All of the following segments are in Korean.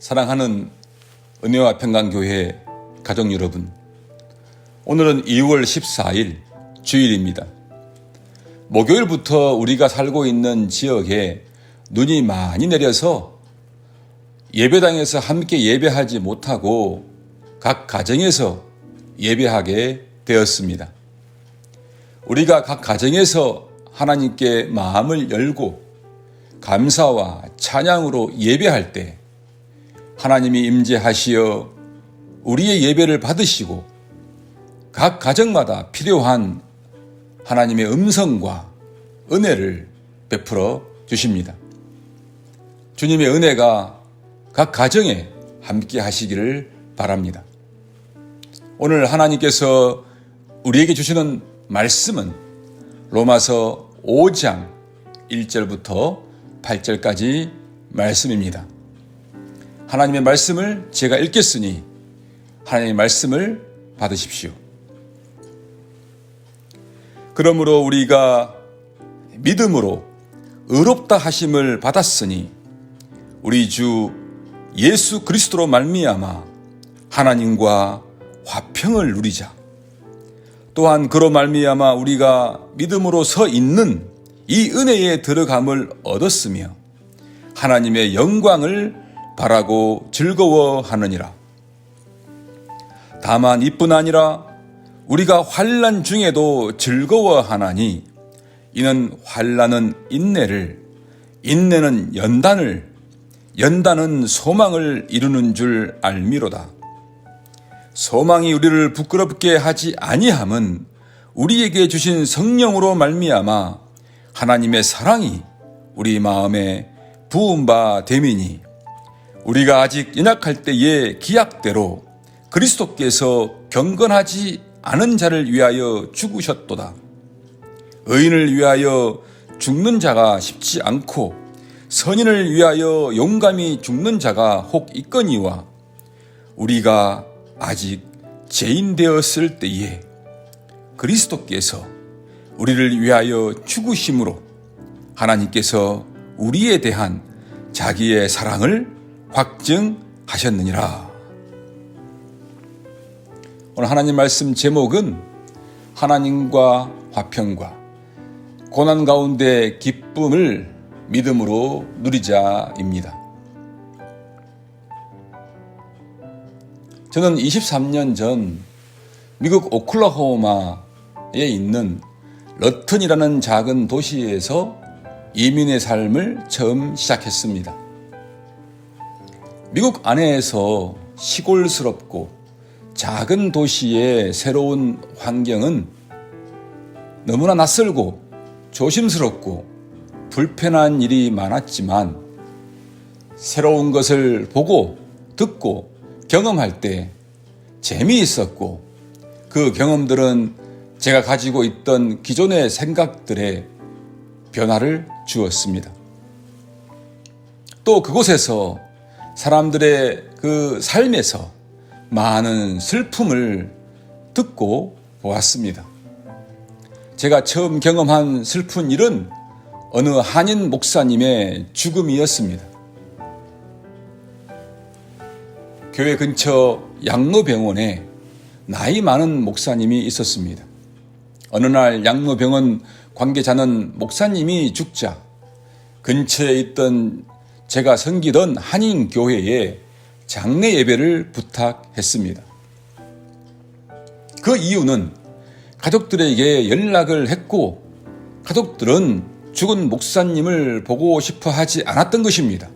사랑하는 은혜와 평강교회 가족 여러분, 오늘은 2월 14일 주일입니다. 목요일부터 우리가 살고 있는 지역에 눈이 많이 내려서 예배당에서 함께 예배하지 못하고 각 가정에서 예배하게 되었습니다. 우리가 각 가정에서 하나님께 마음을 열고 감사와 찬양으로 예배할 때 하나님이 임재하시어 우리의 예배를 받으시고 각 가정마다 필요한 하나님의 음성과 은혜를 베풀어 주십니다. 주님의 은혜가 각 가정에 함께 하시기를 바랍니다. 오늘 하나님께서 우리에게 주시는 말씀은 로마서 5장 1절부터 8절까지 말씀입니다. 하나님의 말씀을 제가 읽겠으니 하나님의 말씀을 받으십시오. 그러므로 우리가 믿음으로 의롭다 하심을 받았으니 우리 주 예수 그리스도로 말미암아 하나님과 화평을 누리자. 또한 그로 말미암아 우리가 믿음으로 서 있는 이 은혜에 들어감을 얻었으며 하나님의 영광을 바라고 즐거워하느니라. 다만 이뿐 아니라 우리가 환난 중에도 즐거워하나니 이는 환난은 인내를, 인내는 연단을, 연단은 소망을 이루는 줄 알미로다. 소망이 우리를 부끄럽게 하지 아니함은 우리에게 주신 성령으로 말미암아 하나님의 사랑이 우리 마음에 부은 바 됨이니 우리가 아직 연약할 때의 기약대로 그리스도께서 경건하지 않은 자를 위하여 죽으셨도다. 의인을 위하여 죽는 자가 쉽지 않고 선인을 위하여 용감히 죽는 자가 혹 있거니와 우리가 아직 죄인 되었을 때에 그리스도께서 우리를 위하여 죽으심으로 하나님께서 우리에 대한 자기의 사랑을 확증하셨느니라. 오늘 하나님 말씀 제목은 하나님과 화평과 고난 가운데 기쁨을 믿음으로 누리자입니다. 저는 23년 전 미국 오클라호마에 있는 러튼이라는 작은 도시에서 이민의 삶을 처음 시작했습니다. 미국 안에서 시골스럽고 작은 도시의 새로운 환경은 너무나 낯설고 조심스럽고 불편한 일이 많았지만 새로운 것을 보고 듣고 경험할 때 재미있었고 그 경험들은 제가 가지고 있던 기존의 생각들에 변화를 주었습니다. 또 그곳에서 사람들의 그 삶에서 많은 슬픔을 듣고 보았습니다. 제가 처음 경험한 슬픈 일은 어느 한인 목사님의 죽음이었습니다. 교회 근처 양로병원에 나이 많은 목사님이 있었습니다. 어느 날 양로병원 관계자는 목사님이 죽자 근처에 있던 제가 섬기던 한인 교회에 장례 예배를 부탁했습니다. 그 이유는 가족들에게 연락을 했고 가족들은 죽은 목사님을 보고 싶어 하지 않았던 것입니다.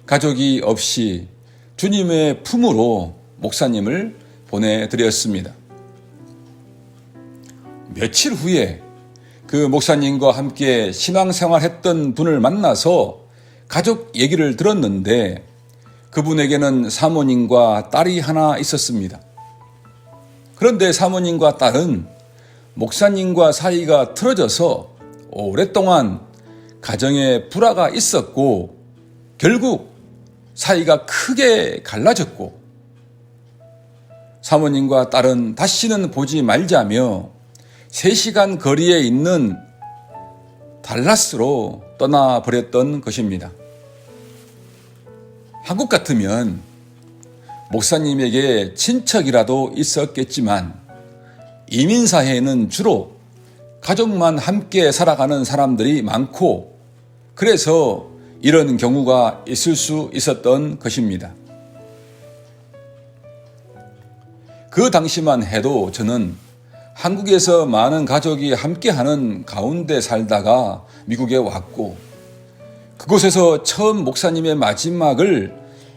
가족이 없이 주님의 품으로 목사님을 보내드렸습니다. 며칠 후에 그 목사님과 함께 신앙생활했던 분을 만나서 가족 얘기를 들었는데 그분에게는 사모님과 딸이 하나 있었습니다. 그런데 사모님과 딸은 목사님과 사이가 틀어져서 오랫동안 가정에 불화가 있었고 결국 사이가 크게 갈라졌고 사모님과 딸은 다시는 보지 말자며 3시간 거리에 있는 달라스로 떠나버렸던 것입니다. 한국 같으면 목사님에게 친척이라도 있었겠지만 이민사회에는 주로 가족만 함께 살아가는 사람들이 많고 그래서 이런 경우가 있을 수 있었던 것입니다. 그 당시만 해도 저는 한국에서 많은 가족이 함께하는 가운데 살다가 미국에 왔고 그곳에서 처음 목사님의 마지막을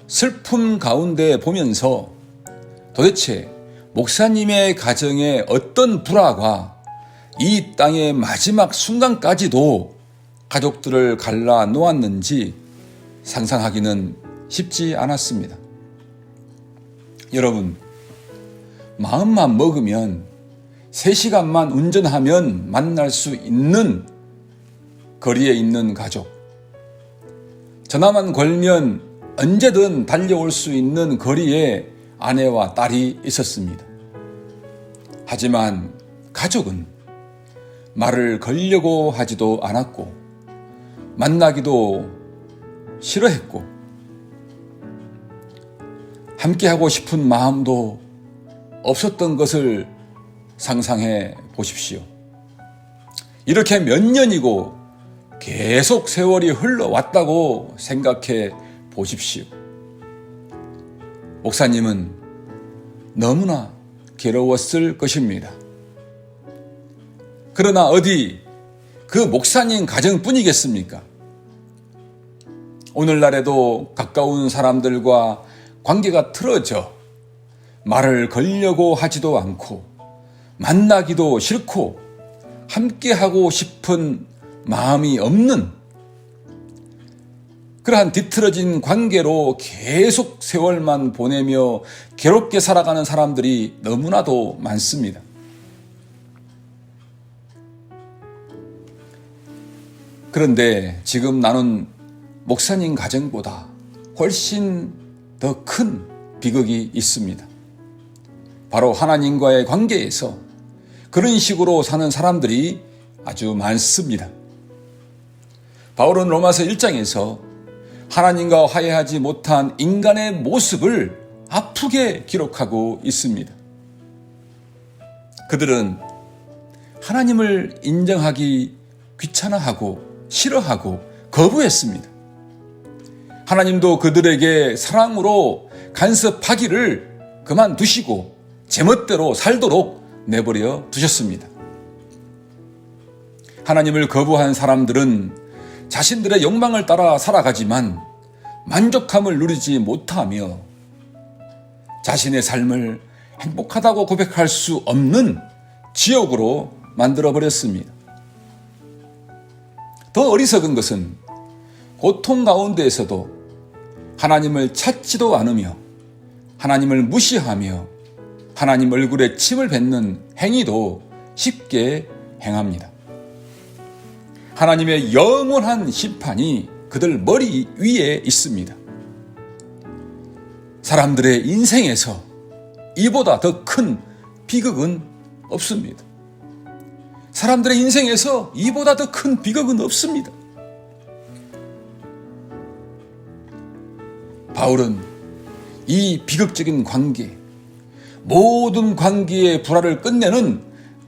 슬픔 가운데 보면서 도대체 목사님의 가정에 어떤 불화가 이 땅의 마지막 순간까지도 가족들을 갈라 놓았는지 상상하기는 쉽지 않았습니다. 여러분, 마음만 먹으면 3시간만 운전하면 만날 수 있는 거리에 있는 가족, 전화만 걸면 언제든 달려올 수 있는 거리에 아내와 딸이 있었습니다. 하지만 가족은 말을 걸려고 하지도 않았고 만나기도 싫어했고 함께하고 싶은 마음도 없었던 것을 상상해 보십시오. 이렇게 몇 년이고 계속 세월이 흘러왔다고 생각해 보십시오. 목사님은 너무나 괴로웠을 것입니다. 그러나 어디 그 목사님 가정뿐이겠습니까? 오늘날에도 가까운 사람들과 관계가 틀어져 말을 걸려고 하지도 않고 만나기도 싫고 함께하고 싶은 마음이 없는 그러한 뒤틀어진 관계로 계속 세월만 보내며 괴롭게 살아가는 사람들이 너무나도 많습니다. 그런데 지금 나는 목사님 가정보다 훨씬 더 큰 비극이 있습니다. 바로 하나님과의 관계에서 그런 식으로 사는 사람들이 아주 많습니다. 바울은 로마서 1장에서 하나님과 화해하지 못한 인간의 모습을 아프게 기록하고 있습니다. 그들은 하나님을 인정하기 귀찮아하고 싫어하고 거부했습니다. 하나님도 그들에게 사랑으로 간섭하기를 그만두시고 제멋대로 살도록 내버려 두셨습니다. 하나님을 거부한 사람들은 자신들의 욕망을 따라 살아가지만 만족함을 누리지 못하며 자신의 삶을 행복하다고 고백할 수 없는 지옥으로 만들어버렸습니다. 더 어리석은 것은 고통 가운데에서도 하나님을 찾지도 않으며 하나님을 무시하며 하나님 얼굴에 침을 뱉는 행위도 쉽게 행합니다. 하나님의 영원한 심판이 그들 머리 위에 있습니다. 사람들의 인생에서 이보다 더 큰 비극은 없습니다. 사람들의 인생에서 이보다 더 큰 비극은 없습니다. 바울은 이 비극적인 관계, 모든 관계의 불화를 끝내는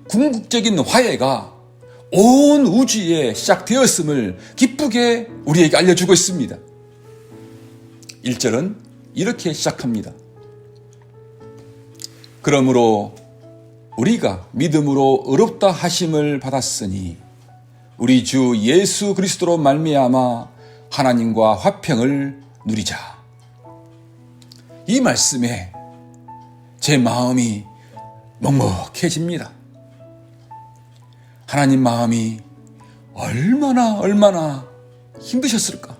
궁극적인 화해가 온 우주에 시작되었음을 기쁘게 우리에게 알려주고 있습니다. 1절은 이렇게 시작합니다. 그러므로 우리가 믿음으로 의롭다 하심을 받았으니 우리 주 예수 그리스도로 말미암아 하나님과 화평을 누리자. 이 말씀에 제 마음이 먹먹해집니다. 하나님 마음이 얼마나 힘드셨을까?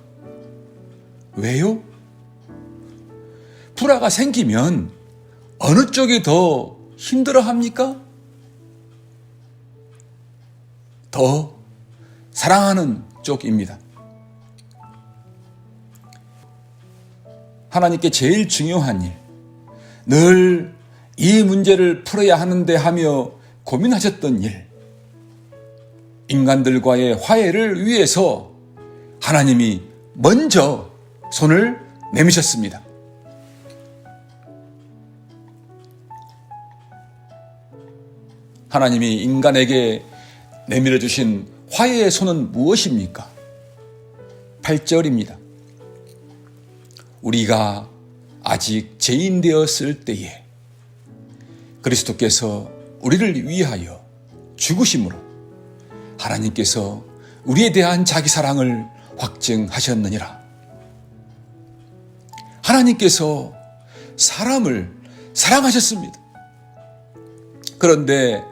왜요? 불화가 생기면 어느 쪽이 더 힘들어 합니까? 더 사랑하는 쪽입니다. 하나님께 제일 중요한 일, 늘 이 문제를 풀어야 하는데 하며 고민하셨던 일, 인간들과의 화해를 위해서 하나님이 먼저 손을 내미셨습니다. 하나님이 인간에게 내밀어 주신 화해의 손은 무엇입니까? 8절입니다. 우리가 아직 죄인 되었을 때에 그리스도께서 우리를 위하여 죽으심으로 하나님께서 우리에 대한 자기 사랑을 확증하셨느니라. 하나님께서 사람을 사랑하셨습니다. 그런데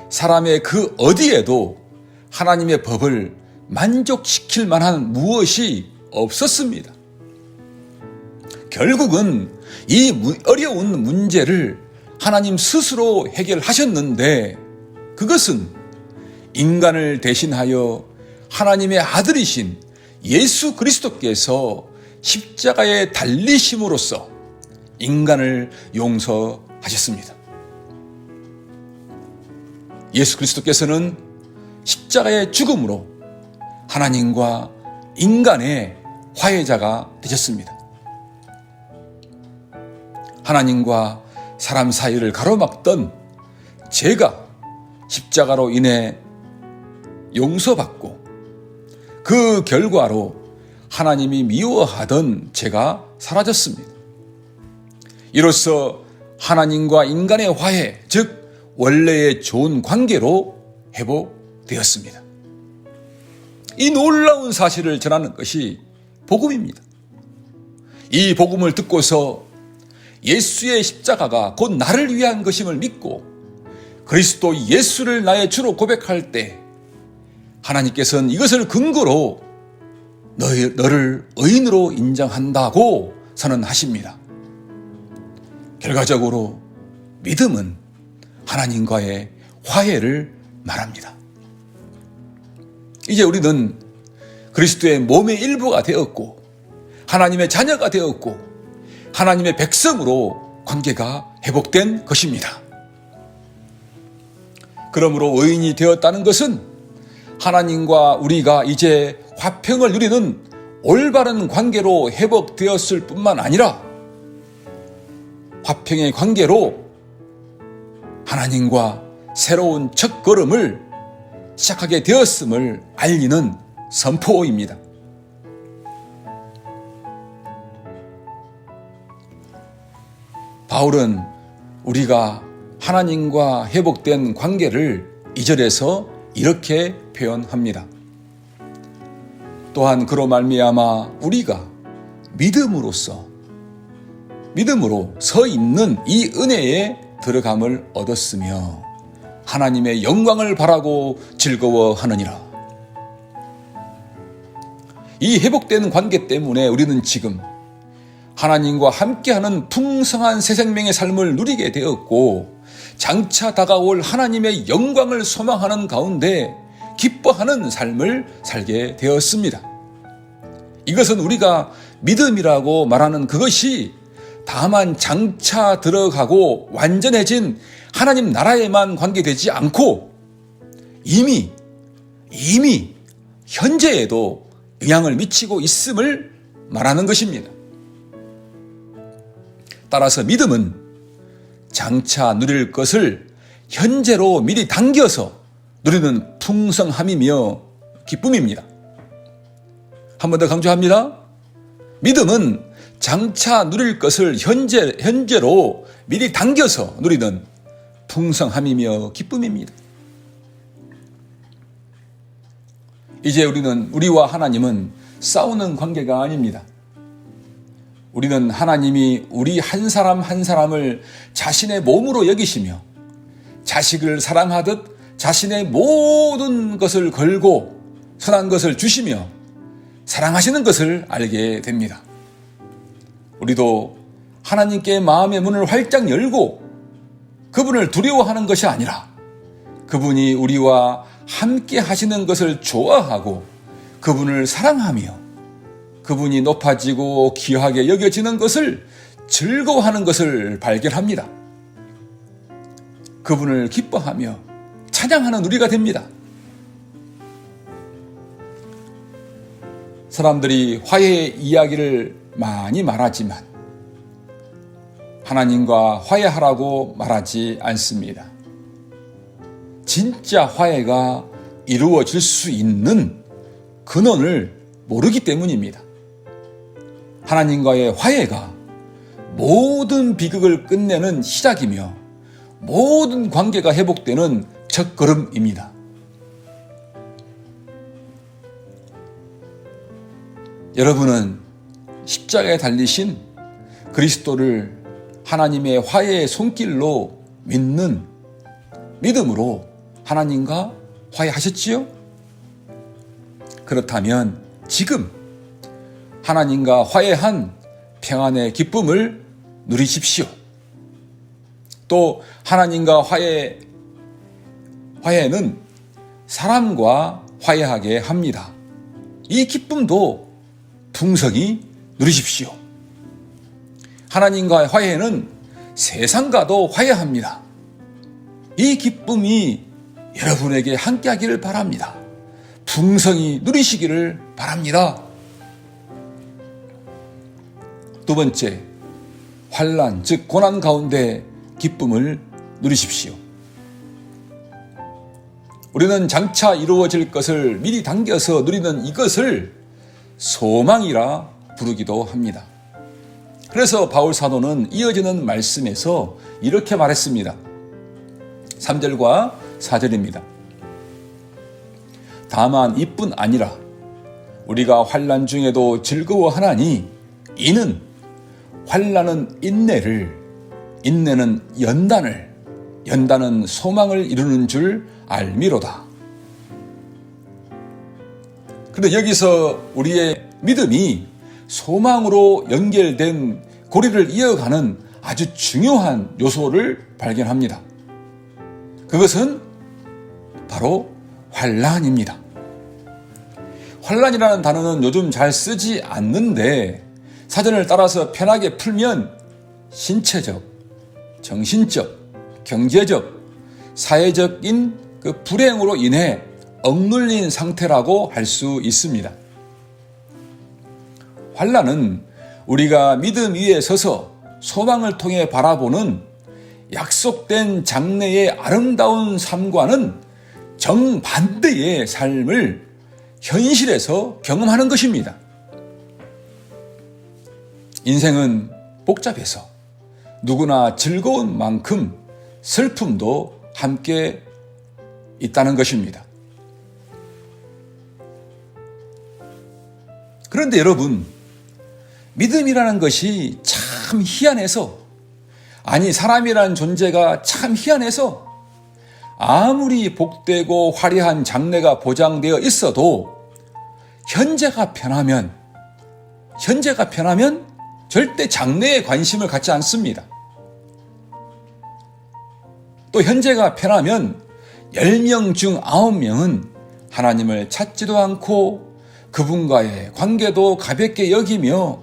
사람의 그 어디에도 하나님의 법을 만족시킬 만한 무엇이 없었습니다. 결국은 이 어려운 문제를 하나님 스스로 해결하셨는데 그것은 인간을 대신하여 하나님의 아들이신 예수 그리스도께서 십자가에 달리심으로써 인간을 용서하셨습니다. 예수 그리스도께서는 십자가의 죽음으로 하나님과 인간의 화해자가 되셨습니다. 하나님과 사람 사이를 가로막던 죄가 십자가로 인해 용서받고 그 결과로 하나님이 미워하던 죄가 사라졌습니다. 이로써 하나님과 인간의 화해, 즉 원래의 좋은 관계로 회복되었습니다. 이 놀라운 사실을 전하는 것이 복음입니다. 이 복음을 듣고서 예수의 십자가가 곧 나를 위한 것임을 믿고 그리스도 예수를 나의 주로 고백할 때 하나님께서는 이것을 근거로 너를 의인으로 인정한다고 선언하십니다. 결과적으로 믿음은 하나님과의 화해를 말합니다. 이제 우리는 그리스도의 몸의 일부가 되었고 하나님의 자녀가 되었고 하나님의 백성으로 관계가 회복된 것입니다. 그러므로 의인이 되었다는 것은 하나님과 우리가 이제 화평을 누리는 올바른 관계로 회복되었을 뿐만 아니라 화평의 관계로 하나님과 새로운 첫걸음을 시작하게 되었음을 알리는 선포입니다. 바울은 우리가 하나님과 회복된 관계를 2절에서 이렇게 표현합니다. 또한 그로 말미암아 우리가 믿음으로 서 있는 이 은혜에 들어감을 얻었으며 하나님의 영광을 바라고 즐거워하느니라. 이 회복된 관계 때문에 우리는 지금 하나님과 함께하는 풍성한 새 생명의 삶을 누리게 되었고 장차 다가올 하나님의 영광을 소망하는 가운데 기뻐하는 삶을 살게 되었습니다. 이것은 우리가 믿음이라고 말하는 그것이 다만 장차 들어가고 완전해진 하나님 나라에만 관계되지 않고 이미 현재에도 영향을 미치고 있음을 말하는 것입니다. 따라서 믿음은 장차 누릴 것을 현재로 미리 당겨서 누리는 풍성함이며 기쁨입니다. 한 번 더 강조합니다. 믿음은 장차 누릴 것을 현재로 미리 당겨서 누리는 풍성함이며 기쁨입니다. 이제 우리와 하나님은 싸우는 관계가 아닙니다. 우리는 하나님이 우리 한 사람 한 사람을 자신의 몸으로 여기시며 자식을 사랑하듯 자신의 모든 것을 걸고 선한 것을 주시며 사랑하시는 것을 알게 됩니다. 우리도 하나님께 마음의 문을 활짝 열고 그분을 두려워하는 것이 아니라 그분이 우리와 함께 하시는 것을 좋아하고 그분을 사랑하며 그분이 높아지고 귀하게 여겨지는 것을 즐거워하는 것을 발견합니다. 그분을 기뻐하며 찬양하는 우리가 됩니다. 사람들이 화해의 이야기를 많이 말하지만 하나님과 화해하라고 말하지 않습니다. 진짜 화해가 이루어질 수 있는 근원을 모르기 때문입니다. 하나님과의 화해가 모든 비극을 끝내는 시작이며 모든 관계가 회복되는 첫걸음입니다. 여러분은 십자가에 달리신 그리스도를 하나님의 화해의 손길로 믿는 믿음으로 하나님과 화해하셨지요? 그렇다면 지금 하나님과 화해한 평안의 기쁨을 누리십시오. 또 하나님과 화해는 사람과 화해하게 합니다. 이 기쁨도 풍성히 누리십시오. 하나님과의 화해는 세상과도 화해합니다. 이 기쁨이 여러분에게 함께하기를 바랍니다. 풍성히 누리시기를 바랍니다. 두 번째, 환난, 즉 고난 가운데 기쁨을 누리십시오. 우리는 장차 이루어질 것을 미리 당겨서 누리는 이것을 소망이라 부르기도 합니다. 그래서 바울 사도는 이어지는 말씀에서 이렇게 말했습니다. 3절과 4절입니다. 다만 이뿐 아니라 우리가 환난 중에도 즐거워하나니 이는 환난은 인내를, 인내는 연단을, 연단은 소망을 이루는 줄 알미로다. 그런데 여기서 우리의 믿음이 소망으로 연결된 고리를 이어가는 아주 중요한 요소를 발견합니다. 그것은 바로 환난입니다. 환난이라는 단어는 요즘 잘 쓰지 않는데 사전을 따라서 편하게 풀면 신체적, 정신적, 경제적, 사회적인 그 불행으로 인해 억눌린 상태라고 할 수 있습니다. 환난은 우리가 믿음 위에 서서 소망을 통해 바라보는 약속된 장래의 아름다운 삶과는 정반대의 삶을 현실에서 경험하는 것입니다. 인생은 복잡해서 누구나 즐거운 만큼 슬픔도 함께 있다는 것입니다. 그런데 여러분, 믿음이라는 것이 참 희한해서, 아니 사람이라는 존재가 참 희한해서 아무리 복되고 화려한 장래가 보장되어 있어도 현재가 편하면 절대 장래에 관심을 갖지 않습니다. 또 현재가 편하면 10명 중 9명은 하나님을 찾지도 않고 그분과의 관계도 가볍게 여기며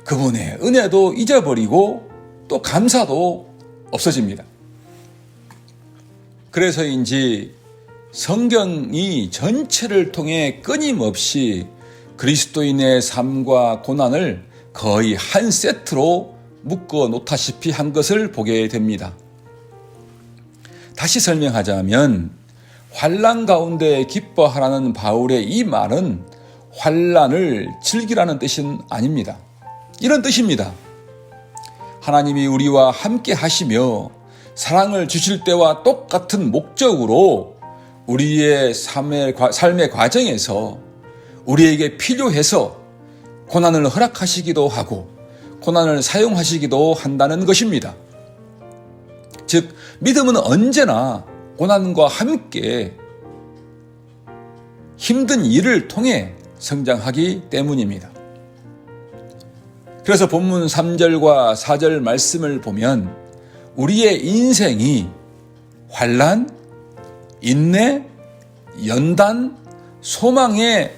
그분의 은혜도 잊어버리고 또 감사도 없어집니다. 그래서인지 성경이 전체를 통해 끊임없이 그리스도인의 삶과 고난을 거의 한 세트로 묶어 놓다시피 한 것을 보게 됩니다. 다시 설명하자면 환난 가운데 기뻐하라는 바울의 이 말은 환난을 즐기라는 뜻은 아닙니다. 이런 뜻입니다. 하나님이 우리와 함께 하시며 사랑을 주실 때와 똑같은 목적으로 우리의 삶의 과정에서 우리에게 필요해서 고난을 허락하시기도 하고 고난을 사용하시기도 한다는 것입니다. 즉 믿음은 언제나 고난과 함께 힘든 일을 통해 성장하기 때문입니다. 그래서 본문 3절과 4절 말씀을 보면 우리의 인생이 환난, 인내, 연단, 소망의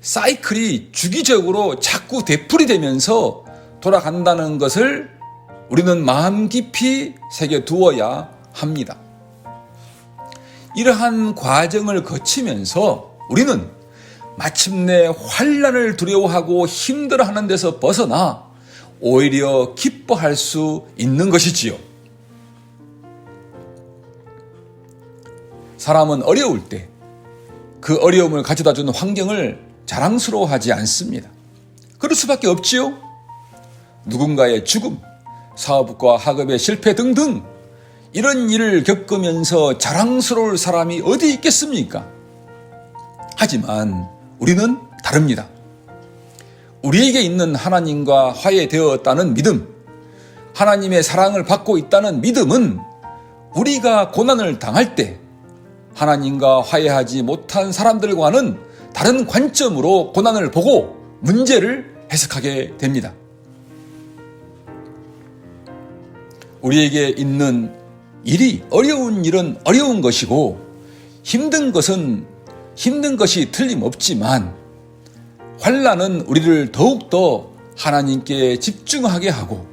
사이클이 주기적으로 자꾸 되풀이되면서 돌아간다는 것을 우리는 마음 깊이 새겨두어야 합니다. 이러한 과정을 거치면서 우리는 마침내 환난을 두려워하고 힘들어하는 데서 벗어나 오히려 기뻐할 수 있는 것이지요. 사람은 어려울 때 그 어려움을 가져다 주는 환경을 자랑스러워하지 않습니다. 그럴 수밖에 없지요. 누군가의 죽음, 사업과 학업의 실패 등등 이런 일을 겪으면서 자랑스러울 사람이 어디 있겠습니까? 하지만 우리는 다릅니다. 우리에게 있는 하나님과 화해되었다는 믿음, 하나님의 사랑을 받고 있다는 믿음은 우리가 고난을 당할 때 하나님과 화해하지 못한 사람들과는 다른 관점으로 고난을 보고 문제를 해석하게 됩니다. 우리에게 있는 어려운 일은 어려운 것이고 힘든 것은 힘든 것이 틀림없지만 환난은 우리를 더욱더 하나님께 집중하게 하고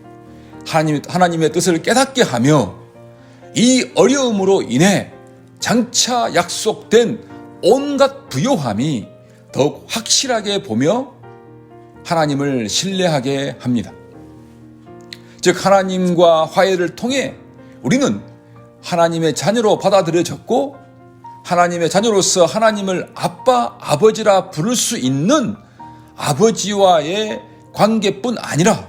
하나님의 뜻을 깨닫게 하며 이 어려움으로 인해 장차 약속된 온갖 부요함이 더욱 확실하게 보며 하나님을 신뢰하게 합니다. 즉 하나님과 화해를 통해 우리는 하나님의 자녀로 받아들여졌고 하나님의 자녀로서 하나님을 아빠, 아버지라 부를 수 있는 아버지와의 관계뿐 아니라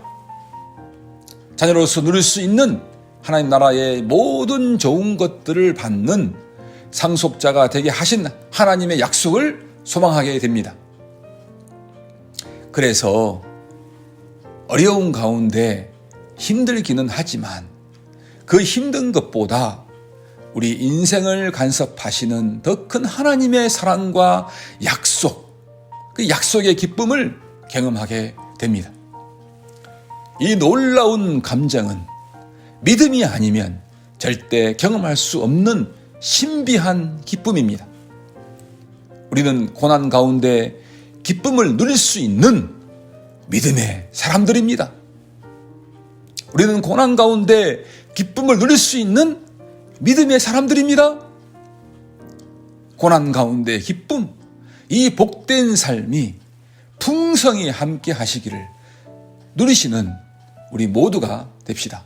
자녀로서 누릴 수 있는 하나님 나라의 모든 좋은 것들을 받는 상속자가 되게 하신 하나님의 약속을 소망하게 됩니다. 그래서 어려운 가운데 힘들기는 하지만 그 힘든 것보다 우리 인생을 간섭하시는 더 큰 하나님의 사랑과 약속, 그 약속의 기쁨을 경험하게 됩니다. 이 놀라운 감정은 믿음이 아니면 절대 경험할 수 없는 신비한 기쁨입니다. 우리는 고난 가운데 기쁨을 누릴 수 있는 믿음의 사람들입니다. 우리는 고난 가운데 기쁨을 누릴 수 있는 믿음의 사람들입니다. 고난 가운데 기쁨, 이 복된 삶이 풍성히 함께 하시기를 누리시는 우리 모두가 됩시다.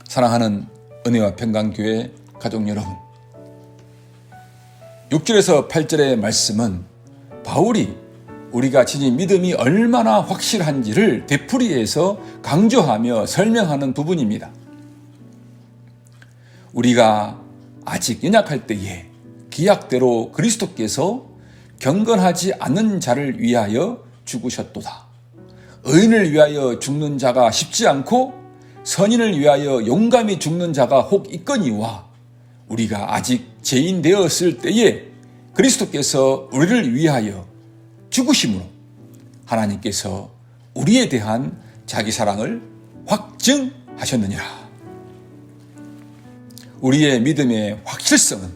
사랑하는 은혜와 평강교회 가족 여러분, 6절에서 8절의 말씀은 바울이 우리가 지닌 믿음이 얼마나 확실한지를 되풀이해서 강조하며 설명하는 부분입니다. 우리가 아직 연약할 때에 기약대로 그리스도께서 경건하지 않은 자를 위하여 죽으셨도다. 의인을 위하여 죽는 자가 쉽지 않고 선인을 위하여 용감히 죽는 자가 혹 있거니와 우리가 아직 죄인 되었을 때에 그리스도께서 우리를 위하여 죽으심으로 하나님께서 우리에 대한 자기 사랑을 확증하셨느니라. 우리의 믿음의 확실성은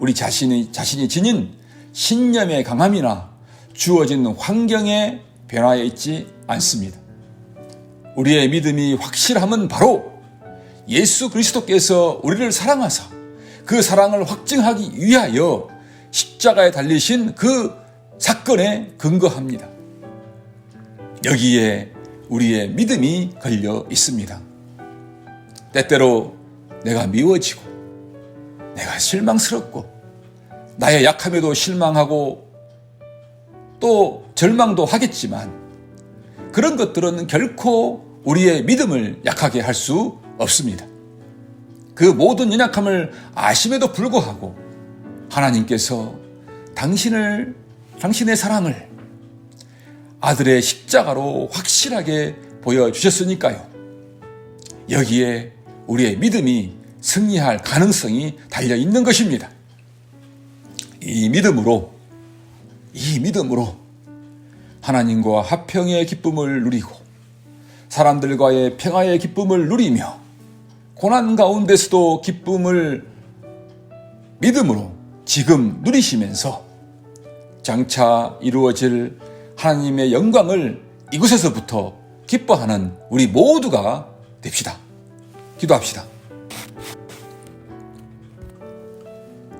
우리 자신이 지닌 신념의 강함이나 주어진 환경의 변화에 있지 않습니다. 우리의 믿음이 확실함은 바로 예수 그리스도께서 우리를 사랑하사 그 사랑을 확증하기 위하여 십자가에 달리신 그 사건에 근거합니다. 여기에 우리의 믿음이 걸려 있습니다. 때때로 내가 미워지고 내가 실망스럽고 나의 약함에도 실망하고 또 절망도 하겠지만 그런 것들은 결코 우리의 믿음을 약하게 할 수 없습니다. 그 모든 연약함을 아심에도 불구하고 하나님께서 당신의 사랑을 아들의 십자가로 확실하게 보여주셨으니까요. 여기에 우리의 믿음이 승리할 가능성이 달려있는 것입니다. 이 믿음으로 하나님과 화평의 기쁨을 누리고 사람들과의 평화의 기쁨을 누리며 고난 가운데서도 기쁨을 믿음으로 지금 누리시면서 장차 이루어질 하나님의 영광을 이곳에서부터 기뻐하는 우리 모두가 됩시다. 기도합시다.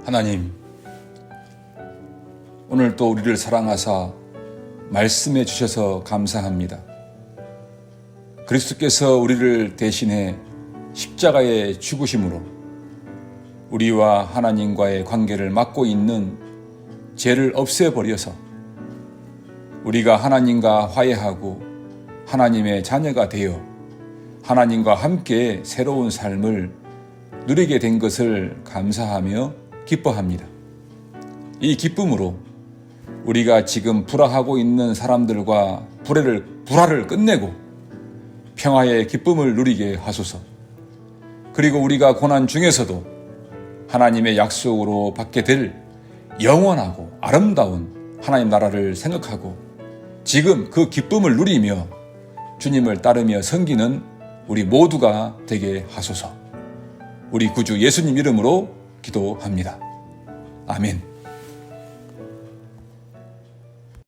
하나님, 오늘 또 우리를 사랑하사 말씀해 주셔서 감사합니다. 그리스도께서 우리를 대신해 십자가에 죽으심으로 우리와 하나님과의 관계를 막고 있는 죄를 없애버려서 우리가 하나님과 화해하고 하나님의 자녀가 되어 하나님과 함께 새로운 삶을 누리게 된 것을 감사하며 기뻐합니다. 이 기쁨으로 우리가 지금 불화하고 있는 사람들과 불화를 끝내고 평화의 기쁨을 누리게 하소서. 그리고 우리가 고난 중에서도 하나님의 약속으로 받게 될 영원하고 아름다운 하나님 나라를 생각하고 지금 그 기쁨을 누리며 주님을 따르며 섬기는 우리 모두가 되게 하소서. 우리 구주 예수님 이름으로 기도합니다. 아멘.